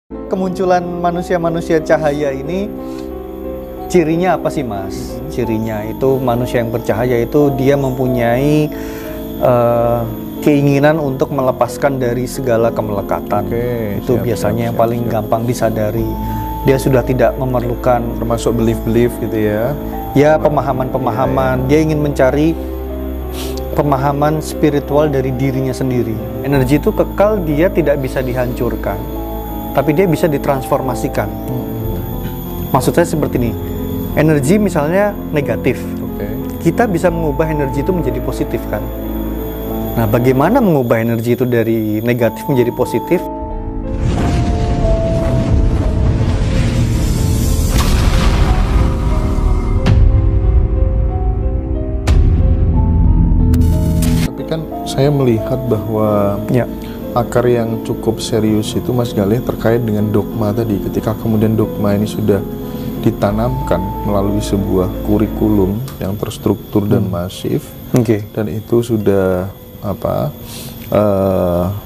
Kemunculan manusia-manusia cahaya ini cirinya apa sih, Mas? Cirinya itu manusia yang bercahaya itu dia mempunyai keinginan untuk melepaskan dari segala kemelekatan. Itu biasanya yang paling gampang disadari. Dia sudah tidak memerlukan, termasuk belief-belief gitu ya. Ya, pemahaman-pemahaman. Dia ingin mencari pemahaman spiritual dari dirinya sendiri. Energi itu kekal, dia tidak bisa dihancurkan, tapi dia bisa ditransformasikan. Maksud saya seperti ini. Energi misalnya negatif, kita bisa mengubah energi itu menjadi positif kan. Nah, bagaimana mengubah energi itu dari negatif menjadi positif? Tapi kan saya melihat bahwa akar yang cukup serius itu, Mas Galih, terkait dengan dogma tadi. Ketika kemudian dogma ini sudah ditanamkan melalui sebuah kurikulum yang terstruktur dan masif, dan itu sudah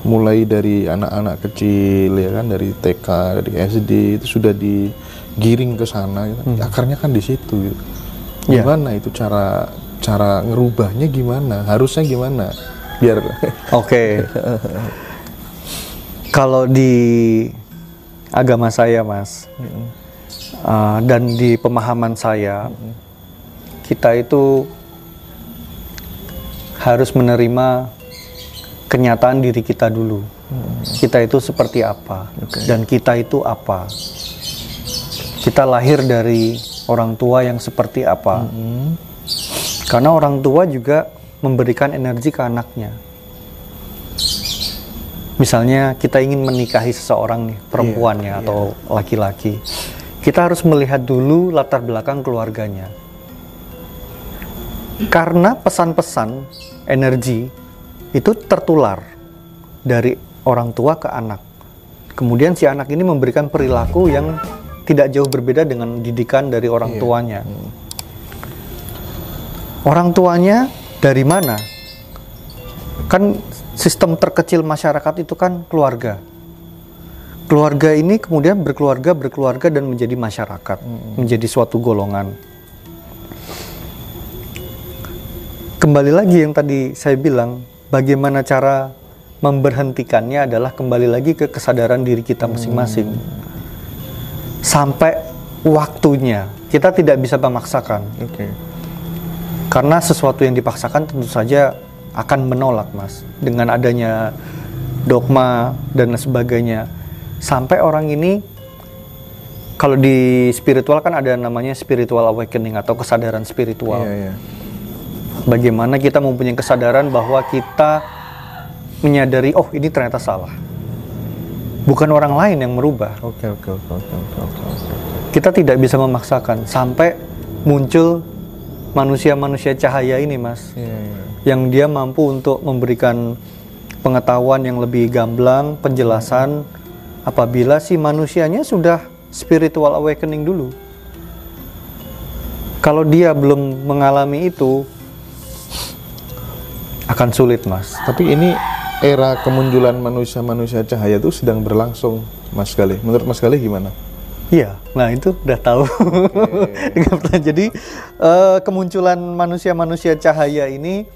mulai dari anak-anak kecil ya kan, dari TK, dari SD itu sudah digiring ke sana gitu. Akarnya kan di situ gitu. Gimana itu cara ngerubahnya, gimana, harusnya gimana biar kalau di agama saya, Mas, dan di pemahaman saya, kita itu harus menerima kenyataan diri kita dulu. Kita itu seperti apa, dan kita itu apa. Kita lahir dari orang tua yang seperti apa. Karena orang tua juga memberikan energi ke anaknya. Misalnya kita ingin menikahi seseorang nih, perempuannya atau laki-laki. Kita harus melihat dulu latar belakang keluarganya. Karena pesan-pesan energi itu tertular dari orang tua ke anak. Kemudian si anak ini memberikan perilaku yang tidak jauh berbeda dengan didikan dari orang tuanya. Orang tuanya dari mana? Kan sistem terkecil masyarakat itu kan keluarga. Keluarga ini kemudian berkeluarga dan menjadi masyarakat, menjadi suatu golongan. Kembali lagi yang tadi saya bilang, bagaimana cara memberhentikannya adalah kembali lagi ke kesadaran diri kita masing-masing. Sampai waktunya, kita tidak bisa memaksakan. Karena sesuatu yang dipaksakan tentu saja akan menolak, Mas. Dengan adanya dogma dan sebagainya. Sampai orang ini, kalau di spiritual kan ada namanya spiritual awakening atau kesadaran spiritual. Bagaimana kita mempunyai kesadaran bahwa kita menyadari, oh ini ternyata salah. Bukan orang lain yang merubah. Kita tidak bisa memaksakan sampai muncul manusia-manusia cahaya ini, Mas. Yang dia mampu untuk memberikan pengetahuan yang lebih gamblang, penjelasan apabila si manusianya sudah spiritual awakening dulu. Kalau dia belum mengalami itu, akan sulit, Mas. Tapi ini era kemunculan manusia-manusia cahaya itu sedang berlangsung, Mas Galih. Menurut Mas Galih gimana? Iya, nah itu udah tahu. Jadi kemunculan manusia-manusia cahaya ini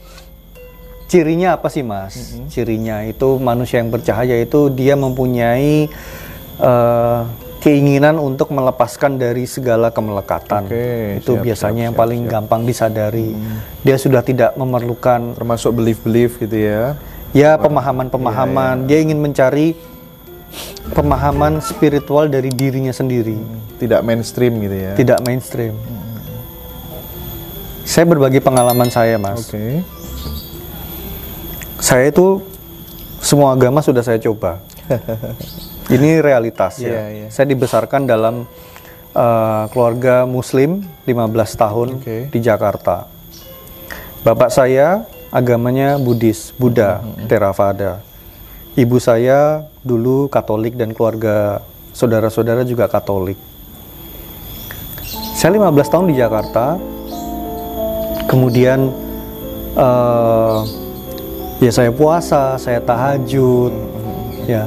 cirinya apa sih, Mas? Cirinya itu manusia yang bercahaya itu dia mempunyai keinginan untuk melepaskan dari segala kemelekatan. Itu biasanya yang paling gampang disadari. Dia sudah tidak memerlukan, termasuk belief-belief gitu ya. Ya, pemahaman-pemahaman. Dia ingin mencari pemahaman spiritual dari dirinya sendiri. Tidak mainstream gitu ya. Tidak mainstream. Saya berbagi pengalaman saya, Mas. Saya itu semua agama sudah saya coba. Ini realitas ya. Saya dibesarkan dalam keluarga Muslim 15 tahun di Jakarta. Bapak saya agamanya Buddhis, Buddha, Theravada. Ibu saya dulu Katolik dan keluarga saudara-saudara juga Katolik. Saya 15 tahun di Jakarta. Kemudian ya saya puasa, saya tahajud, ya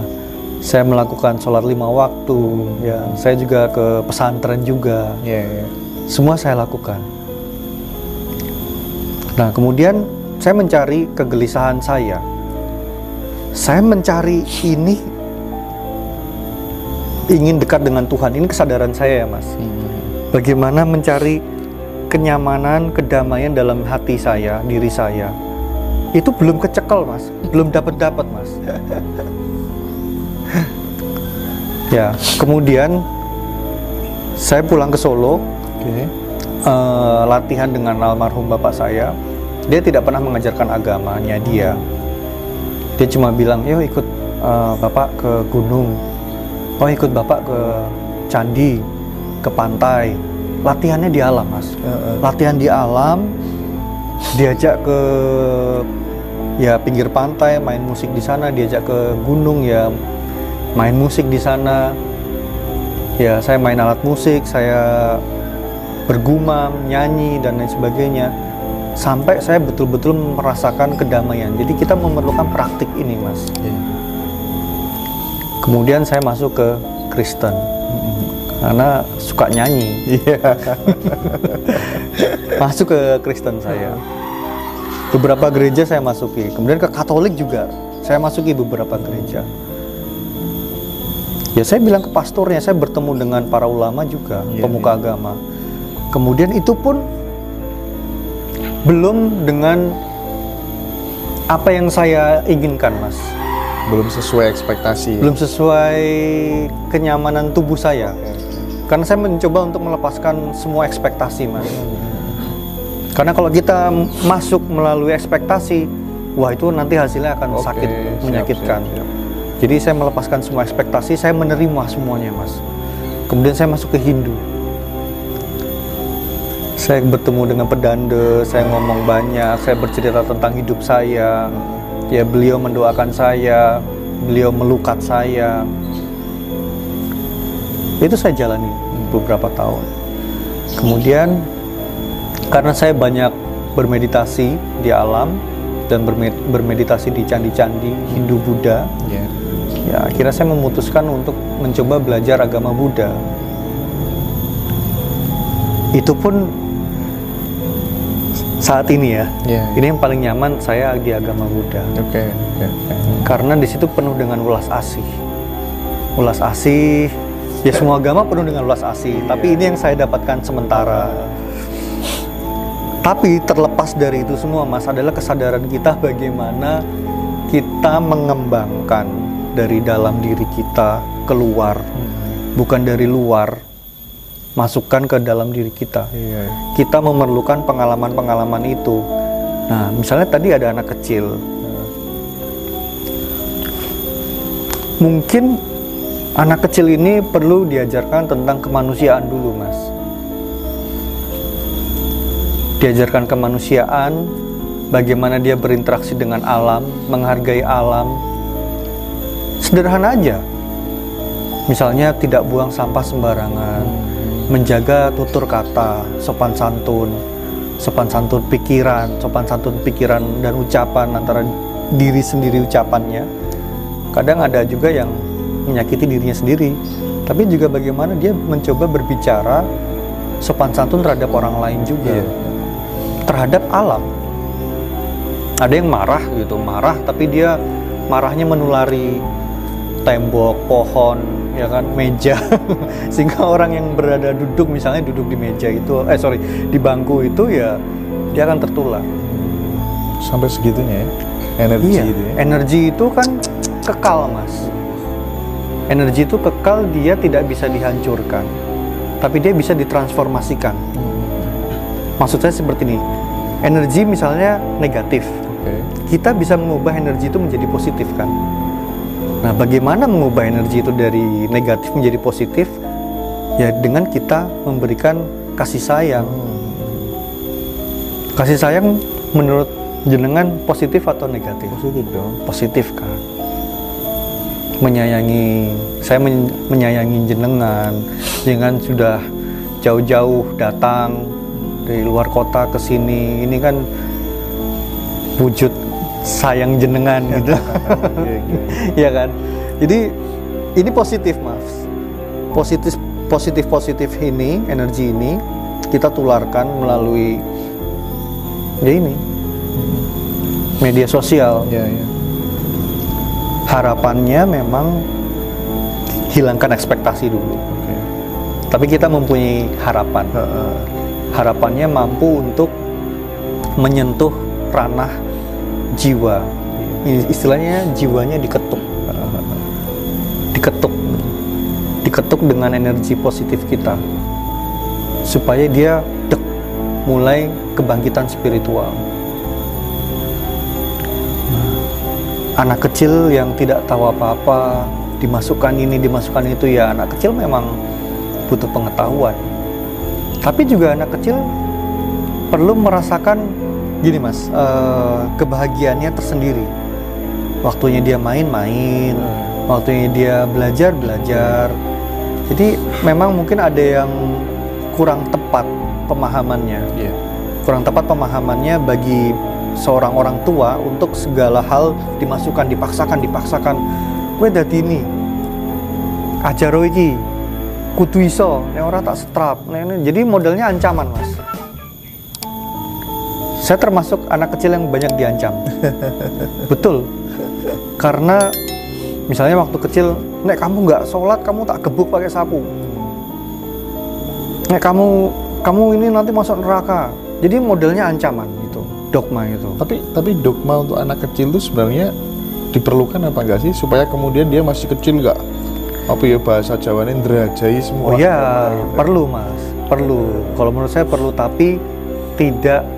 Saya melakukan sholat 5 waktu, ya. Saya juga ke pesantren juga. Semua saya lakukan. Nah, kemudian saya mencari kegelisahan saya. Saya mencari ini, ingin dekat dengan Tuhan. Ini kesadaran saya ya, Mas. Bagaimana mencari kenyamanan, kedamaian dalam hati saya, diri saya. Itu belum kecekel, Mas. Belum dapat, Mas. Ya, kemudian saya pulang ke Solo, latihan dengan almarhum bapak saya. Dia tidak pernah mengajarkan agamanya dia. Dia cuma bilang, "Yo ikut bapak ke gunung, oh ikut bapak ke candi, ke pantai." Latihannya di alam, Mas. Latihan di alam, diajak ke ya pinggir pantai, main musik di sana, diajak ke gunung ya main musik di sana. Ya, saya main alat musik, saya bergumam, nyanyi dan lain sebagainya. Sampai saya betul-betul merasakan kedamaian. Jadi kita memerlukan praktik ini, Mas. Kemudian saya masuk ke Kristen. Karena suka nyanyi. Masuk ke Kristen saya. Beberapa gereja saya masuki. Kemudian ke Katolik juga saya masuki beberapa gereja. Ya, saya bilang ke pastornya, saya bertemu dengan para ulama juga, pemuka agama. Kemudian itu pun belum dengan apa yang saya inginkan, Mas. Belum sesuai ekspektasi. Belum sesuai kenyamanan tubuh saya. Karena saya mencoba untuk melepaskan semua ekspektasi, Mas. Karena kalau kita masuk melalui ekspektasi, wah itu nanti hasilnya akan sakit, menyakitkan. Siap. Jadi saya melepaskan semua ekspektasi, saya menerima semuanya, Mas. Kemudian saya masuk ke Hindu. Saya bertemu dengan pedanda, saya ngomong banyak, saya bercerita tentang hidup saya. Ya, beliau mendoakan saya, beliau melukat saya. Itu saya jalani beberapa tahun. Kemudian karena saya banyak bermeditasi di alam dan bermeditasi di candi-candi Hindu Buddha, ya akhirnya saya memutuskan untuk mencoba belajar agama Buddha. Itu pun saat ini ya, ini yang paling nyaman saya di agama Buddha. Karena di situ penuh dengan ulas asih. Ulas asih, ya semua agama penuh dengan ulas asih. Tapi ini yang saya dapatkan sementara. Tapi terlepas dari itu semua, Mas, adalah kesadaran kita bagaimana kita mengembangkan dari dalam diri kita keluar, bukan dari luar, masukkan ke dalam diri kita. Kita memerlukan pengalaman-pengalaman itu. Nah, misalnya tadi ada anak kecil. Mungkin anak kecil ini perlu diajarkan tentang kemanusiaan dulu, Mas. Diajarkan kemanusiaan, bagaimana dia berinteraksi dengan alam, menghargai alam. Sederhana aja. Misalnya tidak buang sampah sembarangan, menjaga tutur kata, sopan santun pikiran dan ucapan antara diri sendiri ucapannya. Kadang ada juga yang menyakiti dirinya sendiri, tapi juga bagaimana dia mencoba berbicara sopan santun terhadap orang lain juga, terhadap alam. Ada yang marah gitu, tapi dia marahnya menulari tembok, pohon, ya kan, meja. Sehingga orang yang berada duduk, misalnya duduk di meja itu, di bangku itu, ya dia akan tertular. Sampai segitunya ya, energi itu ya? Energi itu kan kekal, Mas. Energi itu kekal, dia tidak bisa dihancurkan, tapi dia bisa ditransformasikan. Maksud saya seperti ini, energi misalnya negatif, kita bisa mengubah energi itu menjadi positif kan. Nah, bagaimana mengubah energi itu dari negatif menjadi positif? Ya dengan kita memberikan kasih sayang. Kasih sayang menurut jenengan positif atau negatif? Positif dong. Positif kan. Menyayangi, saya menyayangi jenengan sudah jauh-jauh datang dari luar kota ke sini. Ini kan wujud sayang jenengan gitu. Ya kan. Jadi ini positif mas, positif ini, energi ini kita tularkan melalui ya ini media sosial. Harapannya memang hilangkan ekspektasi dulu. Tapi kita mempunyai harapan. Harapannya mampu untuk menyentuh ranah jiwa. Istilahnya jiwanya diketuk. Diketuk dengan energi positif kita. Supaya dia mulai kebangkitan spiritual. Anak kecil yang tidak tahu apa-apa, dimasukkan ini, dimasukkan itu, ya anak kecil memang butuh pengetahuan. Tapi juga anak kecil perlu merasakan gini mas, kebahagiaannya tersendiri. Waktunya dia main-main, waktunya dia belajar. Jadi memang mungkin ada yang kurang tepat pemahamannya. Kurang tepat pemahamannya bagi seorang orang tua untuk segala hal dipaksakan. Kowe dadi ini, ajaro iki, kudu iso, nek ora tak setrap. Jadi modelnya ancaman mas. Saya termasuk anak kecil yang banyak diancam. Betul. Karena misalnya waktu kecil, nek kamu nggak sholat, kamu tak gebuk pakai sapu. Nek kamu ini nanti masuk neraka. Jadi modelnya ancaman gitu, dogma itu. Tapi dogma untuk anak kecil itu sebenarnya diperlukan apa enggak sih, supaya kemudian dia masih kecil nggak apa ya bahasa Jawanya nderajai semua. Oh iya, gitu. Perlu mas, perlu. Kalau menurut saya perlu, tapi tidak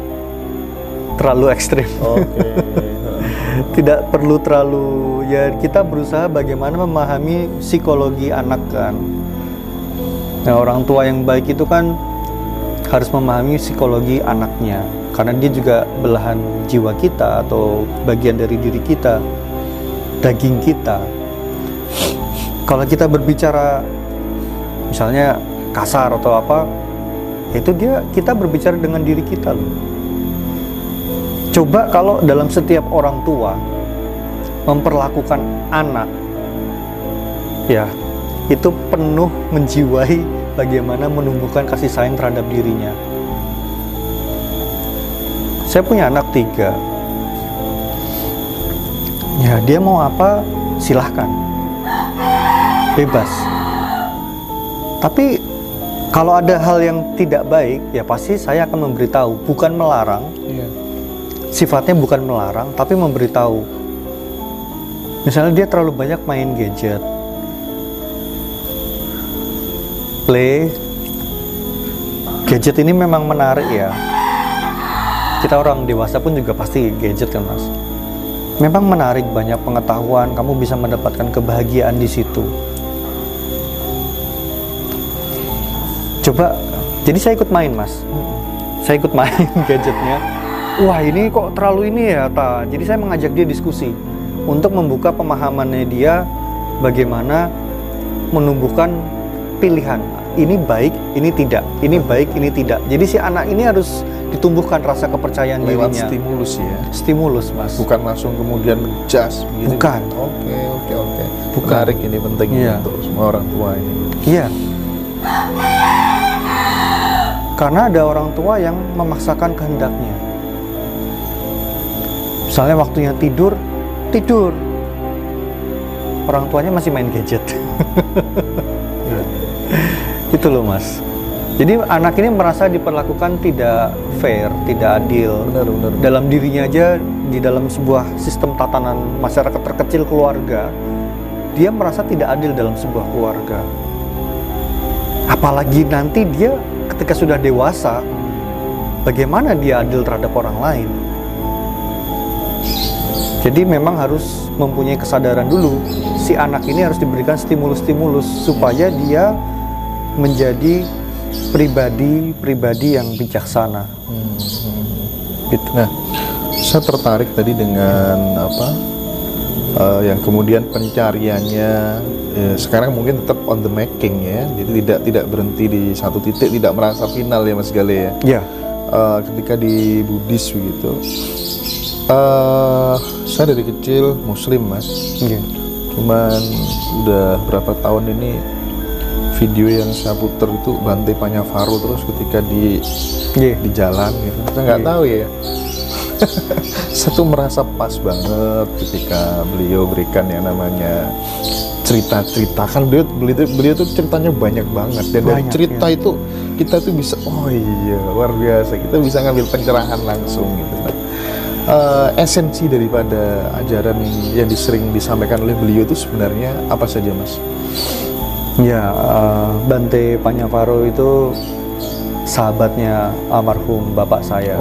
terlalu ekstrim. Tidak perlu terlalu, ya kita berusaha bagaimana memahami psikologi anak kan. Nah, orang tua yang baik itu kan harus memahami psikologi anaknya, karena dia juga belahan jiwa kita atau bagian dari diri kita, daging kita. Kalau kita berbicara misalnya kasar atau apa, itu kita berbicara dengan diri kita loh. Coba kalau dalam setiap orang tua memperlakukan anak, ya itu penuh menjiwai bagaimana menumbuhkan kasih sayang terhadap dirinya. Saya punya anak 3. Ya dia mau apa silahkan, bebas. Tapi kalau ada hal yang tidak baik, ya pasti saya akan memberitahu, bukan melarang. Sifatnya bukan melarang, tapi memberitahu. Misalnya dia terlalu banyak main gadget, gadget ini memang menarik ya. Kita orang dewasa pun juga pasti gadget kan mas. Memang menarik, banyak pengetahuan, kamu bisa mendapatkan kebahagiaan di situ. Coba, jadi saya ikut main mas. Saya ikut main gadgetnya. Wah ini kok terlalu ini ya ta. Jadi saya mengajak dia diskusi untuk membuka pemahamannya dia bagaimana menumbuhkan pilihan. Ini baik, ini tidak. Ini baik, ini tidak. Jadi si anak ini harus ditumbuhkan rasa kepercayaan lewat dirinya. Stimulus ya. Stimulus mas. Bukan langsung kemudian ngejudge. Bukan. Oke. Bukan. Menarik, ini penting untuk semua orang tua ini. Iya. Karena ada orang tua yang memaksakan kehendaknya. Misalnya waktunya tidur. Orang tuanya masih main gadget. Itu loh mas. Jadi anak ini merasa diperlakukan tidak fair, tidak adil. Benar. Dalam dirinya aja, di dalam sebuah sistem tatanan masyarakat terkecil keluarga, dia merasa tidak adil dalam sebuah keluarga. Apalagi nanti dia ketika sudah dewasa, bagaimana dia adil terhadap orang lain? Jadi memang harus mempunyai kesadaran dulu. Si anak ini harus diberikan stimulus-stimulus supaya dia menjadi pribadi yang bijaksana. Gitu. Nah, saya tertarik tadi dengan yang kemudian pencariannya sekarang mungkin tetap on the making ya. Jadi tidak berhenti di satu titik, tidak merasa final ya Mas Gale ya. Iya. Ketika di Buddhis begitu. Saya dari kecil Muslim mas. Cuman udah berapa tahun ini video yang saya puter itu Bante Panyavaro terus ketika di jalan gitu. Saya nggak tahu ya. Saya tuh merasa pas banget ketika beliau berikan yang namanya cerita-cerita. Kan beliau tuh ceritanya banyak banget, dan dari cerita itu kita tuh bisa, oh iya luar biasa, kita bisa ngambil pencerahan langsung gitu. Esensi daripada ajaran yang sering disampaikan oleh beliau itu sebenarnya apa saja, Mas? Ya, Bante Panyavaro itu sahabatnya almarhum bapak saya.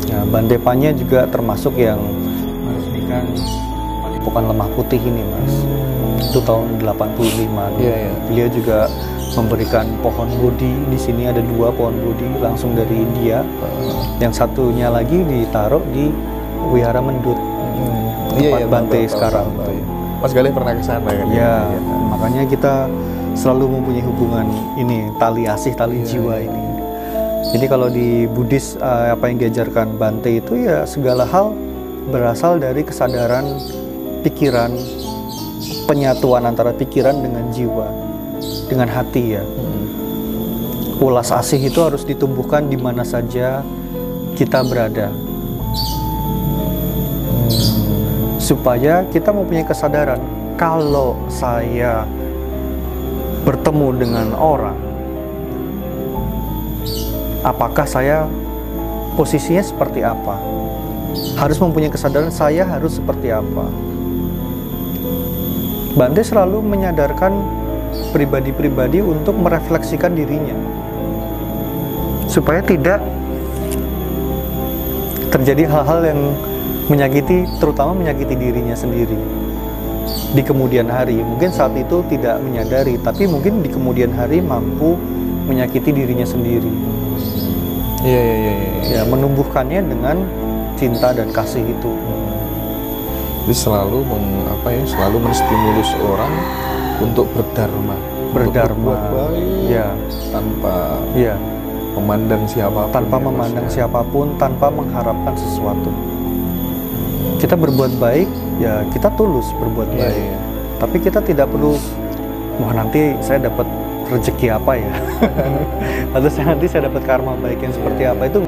Ya, Bante Panya juga termasuk yang meresmikan Padepokan Lemah Putih ini, Mas. Itu tahun 85. Beliau juga memberikan pohon bodhi. Di sini ada 2 pohon bodhi langsung dari India. Yang satunya lagi ditaruh di Wihara Mendut, tempat Bante sekarang. Mas Galih pernah ke sana kan? Ya, makanya kita selalu mempunyai hubungan ini, tali asih, tali jiwa ini. Jadi kalau di Buddhis apa yang diajarkan Bante itu ya segala hal berasal dari kesadaran pikiran, penyatuan antara pikiran dengan jiwa, dengan hati ya. Ulas asih itu harus ditumbuhkan di mana saja kita berada, supaya kita mempunyai kesadaran kalau saya bertemu dengan orang, apakah saya posisinya seperti apa? Harus mempunyai kesadaran saya harus seperti apa. Bante selalu menyadarkan pribadi-pribadi untuk merefleksikan dirinya, supaya tidak terjadi hal-hal yang menyakiti, terutama menyakiti dirinya sendiri di kemudian hari. Mungkin saat itu tidak menyadari, tapi mungkin di kemudian hari mampu menyakiti dirinya sendiri. Ya, menumbuhkannya dengan cinta dan kasih itu. Jadi selalu selalu menstimulus orang untuk berdharma, untuk baik, ya, tanpa memandang siapapun. Tanpa memandang siapapun, tanpa mengharapkan sesuatu. Kita berbuat baik, ya kita tulus berbuat baik. Tapi kita tidak perlu, wah nanti saya dapat rezeki apa ya, atau nanti saya dapat karma baik yang seperti apa, itu